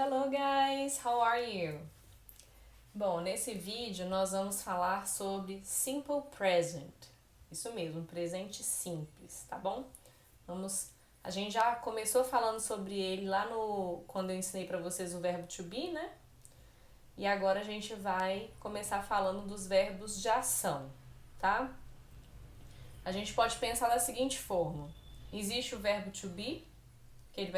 Hello guys, how are you? Bom, nesse vídeo nós vamos falar sobre simple present. Isso mesmo, presente simples, tá bom? A gente já começou falando sobre ele lá quando eu ensinei pra vocês o verbo to be, né? E agora a gente vai começar falando dos verbos de ação, tá? A gente pode pensar da seguinte forma: existe o verbo to be, que ele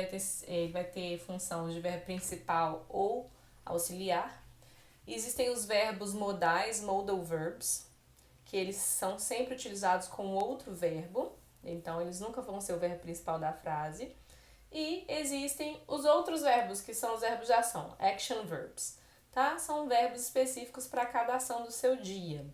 vai ter função de verbo principal ou auxiliar. Existem os verbos modais, modal verbs, que eles são sempre utilizados com outro verbo, então eles nunca vão ser o verbo principal da frase. E existem os outros verbos, que são os verbos de ação, action verbs, tá? São verbos específicos para cada ação do seu dia.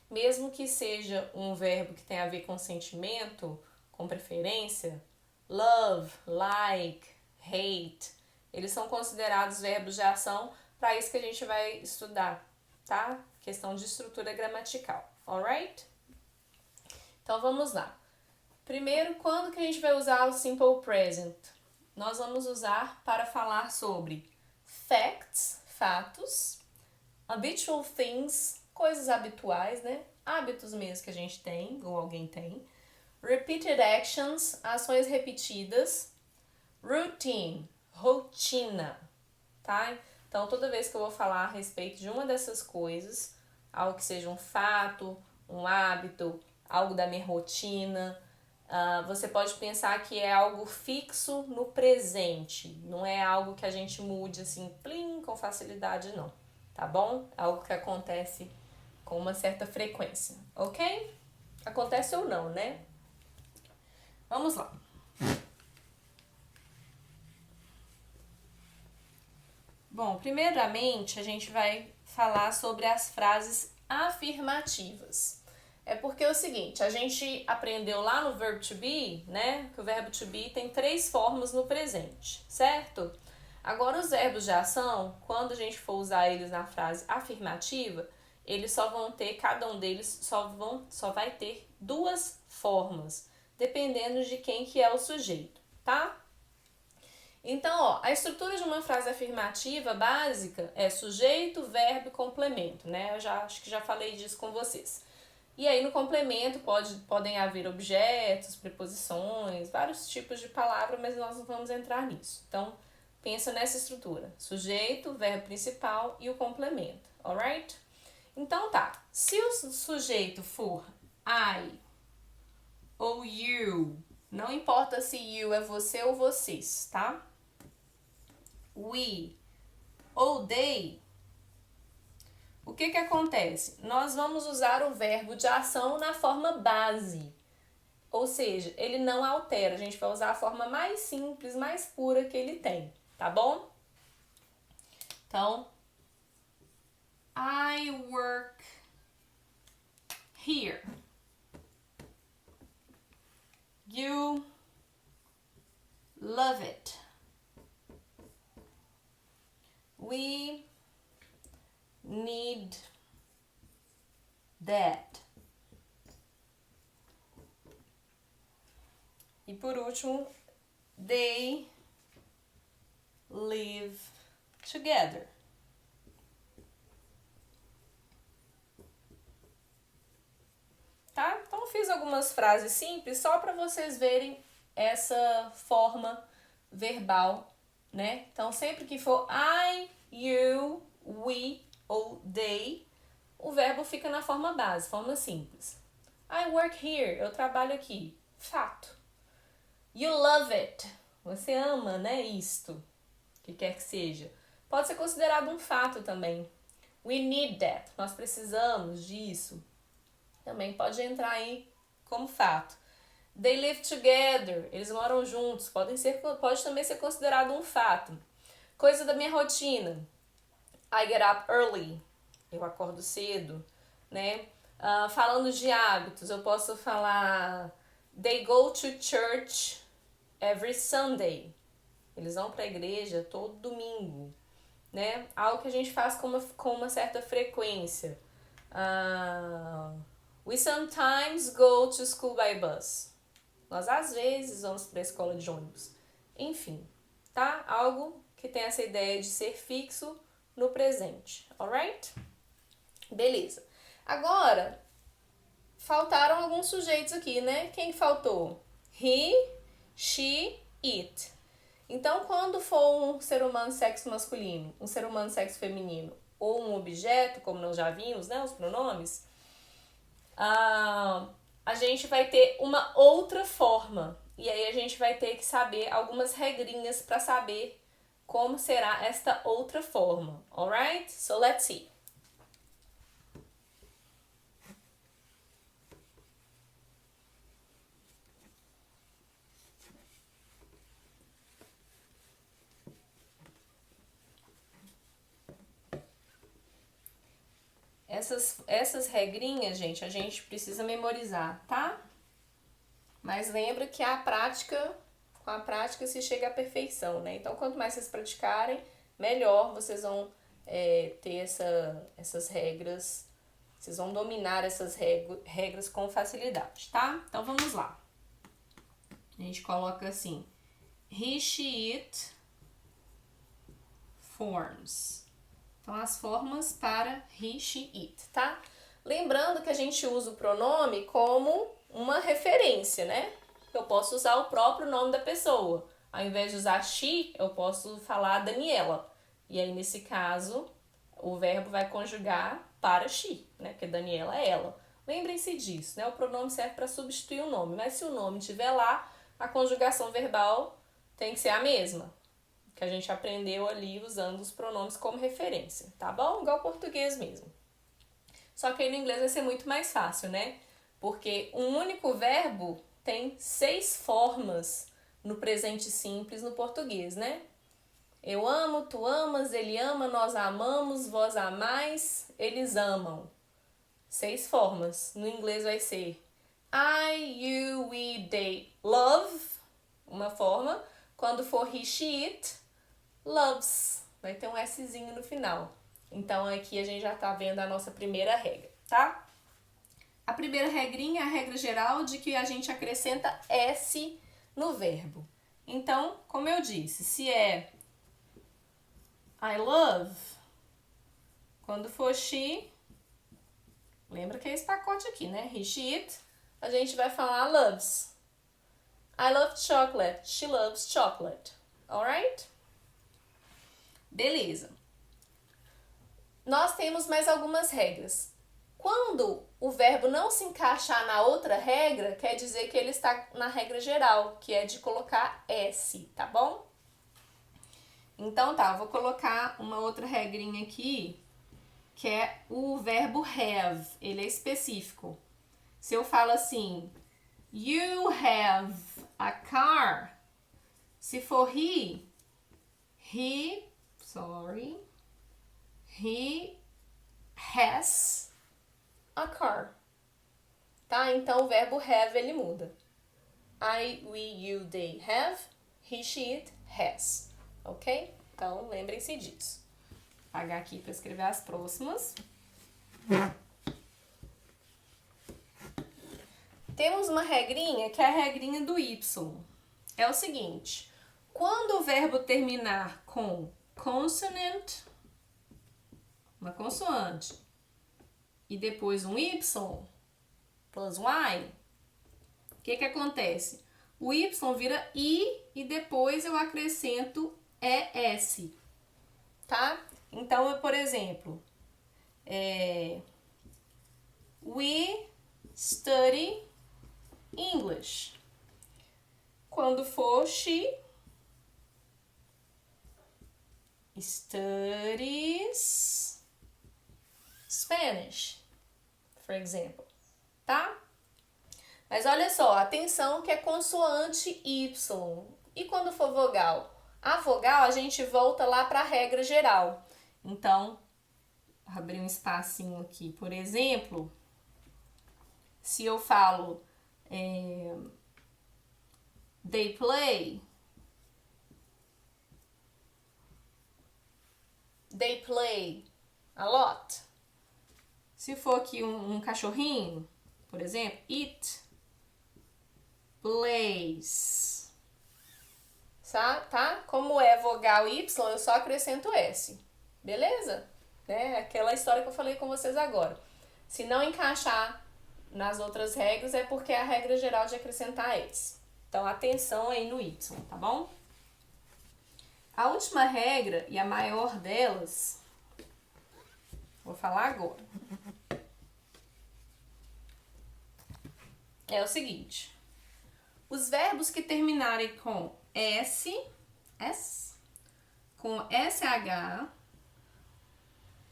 Mesmo que seja um verbo que tenha a ver com sentimento, com preferência, love, like, hate, eles são considerados verbos de ação. Para isso que a gente vai estudar, tá? Questão de estrutura gramatical, alright? Então vamos lá. Primeiro, quando que a gente vai usar o simple present? Nós vamos usar para falar sobre facts, fatos, habitual things, coisas habituais, né? Hábitos mesmo que a gente tem ou alguém tem. Repeated actions, ações repetidas. Routine, rotina, tá? Então, toda vez que eu vou falar a respeito de uma dessas coisas, algo que seja um fato, um hábito, algo da minha rotina, você pode pensar que é algo fixo no presente, não é algo que a gente mude assim, plim, com facilidade, não, tá bom? É algo que acontece com uma certa frequência, ok? Acontece ou não, né? Vamos lá. Bom, primeiramente a gente vai falar sobre as frases afirmativas. É porque é o seguinte, a gente aprendeu lá no verbo to be, né, que o verbo to be tem 3 formas no presente, certo? Agora os verbos de ação, quando a gente for usar eles na frase afirmativa, eles só vão ter, cada um deles só vai ter 2 formas, dependendo de quem que é o sujeito, tá? Então, ó, a estrutura de uma frase afirmativa básica é sujeito, verbo e complemento, né? Acho que já falei disso com vocês. E aí no complemento podem haver objetos, preposições, vários tipos de palavra, mas nós não vamos entrar nisso. Então, pensa nessa estrutura: sujeito, verbo principal e o complemento, alright? Então tá, se o sujeito for I ou you, não importa se you é você ou vocês, tá? We ou they, o que acontece? Nós vamos usar o verbo de ação na forma base, ou seja, ele não altera, a gente vai usar a forma mais simples, mais pura que ele tem, tá bom? Então, I work here. You love it. We need that. E por último, they live together. Tá? Então fiz algumas frases simples só para vocês verem essa forma verbal, né? Então sempre que for I, you, we ou they, o verbo fica na forma base, forma simples. I work here, eu trabalho aqui. Fato. You love it, você ama, né, isto, o que quer que seja. Pode ser considerado um fato também. We need that, nós precisamos disso. Também pode entrar aí como fato. They live together, eles moram juntos, pode também ser considerado um fato. Coisa da minha rotina. I get up early, eu acordo cedo, né? Falando de hábitos, eu posso falar they go to church every Sunday. Eles vão para a igreja todo domingo, né? Algo que a gente faz com uma certa frequência. We sometimes go to school by bus. Nós às vezes vamos para a escola de ônibus. Enfim, tá? Algo que tem essa ideia de ser fixo no presente, alright? Beleza. Agora, faltaram alguns sujeitos aqui, né? Quem faltou? He, she, it. Então, quando for um ser humano sexo masculino, um ser humano sexo feminino ou um objeto, como nós já vimos, né? Os pronomes, a gente vai ter uma outra forma. E aí a gente vai ter que saber algumas regrinhas para saber como será esta outra forma. Alright? So let's see. Essas regrinhas, gente, a gente precisa memorizar, tá? Mas lembra que com a prática se chega à perfeição, né? Então, quanto mais vocês praticarem, melhor vocês vão ter essas regras, vocês vão dominar essas regras com facilidade, tá? Então, vamos lá. A gente coloca assim, he, she, it, forms. Então, as formas para he, she, it, tá? Lembrando que a gente usa o pronome como uma referência, né? Eu posso usar o próprio nome da pessoa. Ao invés de usar she, eu posso falar Daniela. E aí, nesse caso, o verbo vai conjugar para she, né? Porque Daniela é ela. Lembrem-se disso, né? O pronome serve para substituir o nome. Mas se o nome estiver lá, a conjugação verbal tem que ser a mesma. Que a gente aprendeu ali usando os pronomes como referência, tá bom? Igual português mesmo. Só que aí no inglês vai ser muito mais fácil, né? Porque um único verbo tem 6 formas no presente simples no português, né? Eu amo, tu amas, ele ama, nós amamos, vós amais, eles amam. 6 formas. No inglês vai ser I, you, we, they, love, uma forma. Quando for he, she, it, loves. Vai ter um Szinho no final. Então, aqui a gente já tá vendo a nossa primeira regra, tá? A primeira regrinha é a regra geral de que a gente acrescenta S no verbo. Então, como eu disse, se é I love, quando for she, lembra que é esse pacote aqui, né? He, she, it, a gente vai falar loves. I love chocolate, she loves chocolate. Alright? Beleza. Nós temos mais algumas regras. Quando o verbo não se encaixar na outra regra, quer dizer que ele está na regra geral, que é de colocar S, tá bom? Então tá, eu vou colocar uma outra regrinha aqui, que é o verbo have. Ele é específico. Se eu falo assim, you have a car, se for he has a car. Tá? Então o verbo have ele muda. I, we, you, they have. He, she, it has. Ok? Então lembrem-se disso. Vou apagar aqui para escrever as próximas. Temos uma regrinha que é a regrinha do Y. É o seguinte. Quando o verbo terminar com consonant, uma consoante, e depois um Y plus Y, o que acontece? O Y vira I e depois eu acrescento ES, tá? Então, por exemplo, we study English. Quando for she studies Spanish, for example, tá? Mas olha só, atenção que é consoante Y. E quando for vogal? A vogal a gente volta lá para a regra geral. Então, abrir um espacinho aqui. Por exemplo, se eu falo they play a lot. Se for aqui um cachorrinho, por exemplo, it plays tá? Como é vogal Y, eu só acrescento S, beleza? Né? Aquela história que eu falei com vocês agora. Se não encaixar nas outras regras, é porque é a regra geral de acrescentar S. Então, atenção aí no Y, tá bom? A última regra, e a maior delas, vou falar agora, é o seguinte. Os verbos que terminarem com S, com SH,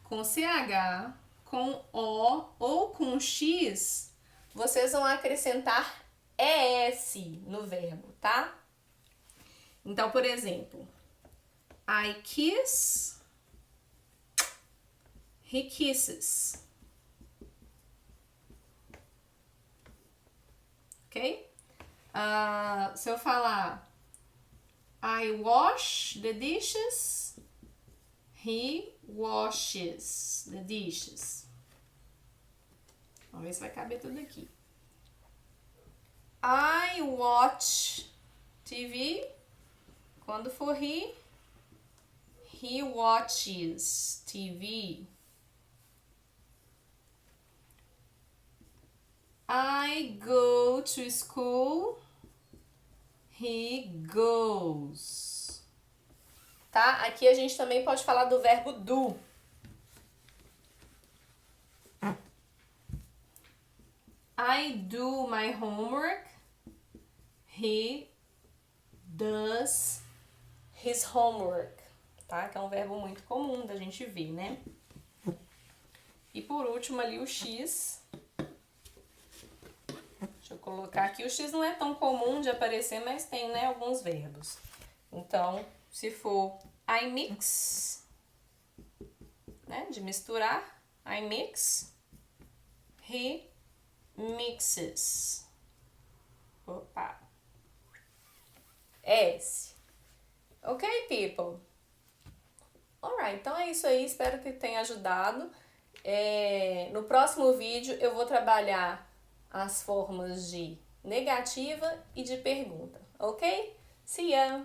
com CH, com O ou com X, vocês vão acrescentar ES no verbo, tá? Então, por exemplo, I kiss, he kisses. Ok? Se eu falar I wash the dishes, he washes the dishes. Vamos ver se vai caber tudo aqui. I watch TV. Quando for he watches TV. I go to school. He goes. Tá? Aqui a gente também pode falar do verbo do. I do my homework. He does his homework. Tá? Que é um verbo muito comum da gente ver, né? E por último ali o X. Deixa eu colocar aqui. O X não é tão comum de aparecer, mas tem, né, alguns verbos. Então, se for I mix, né, de misturar, I mix, he mixes. Opa. S. Ok, people? Alright, então é isso aí. Espero que tenha ajudado. No próximo vídeo eu vou trabalhar as formas de negativa e de pergunta, ok? See ya!